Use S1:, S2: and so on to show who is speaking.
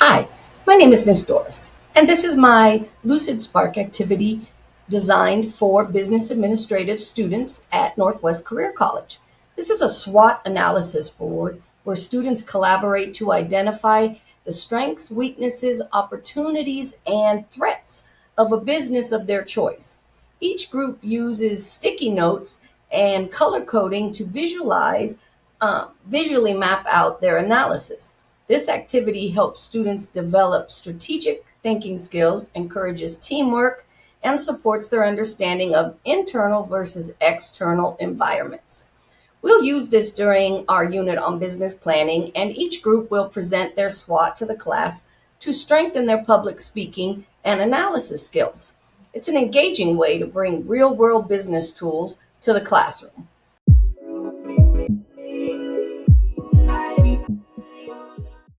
S1: Hi, my name is Miss Doris, and this is my Lucid Spark activity designed for business administrative students at Northwest Career College. This is a SWOT analysis board where students collaborate to identify the strengths, weaknesses, opportunities, and threats of a business of their choice. Each group uses sticky notes and color coding to visually map out their analysis. This activity helps students develop strategic thinking skills, encourages teamwork, and supports their understanding of internal versus external environments. We'll use this during our unit on business planning, and each group will present their SWOT to the class to strengthen their public speaking and analysis skills. It's an engaging way to bring real world business tools to the classroom.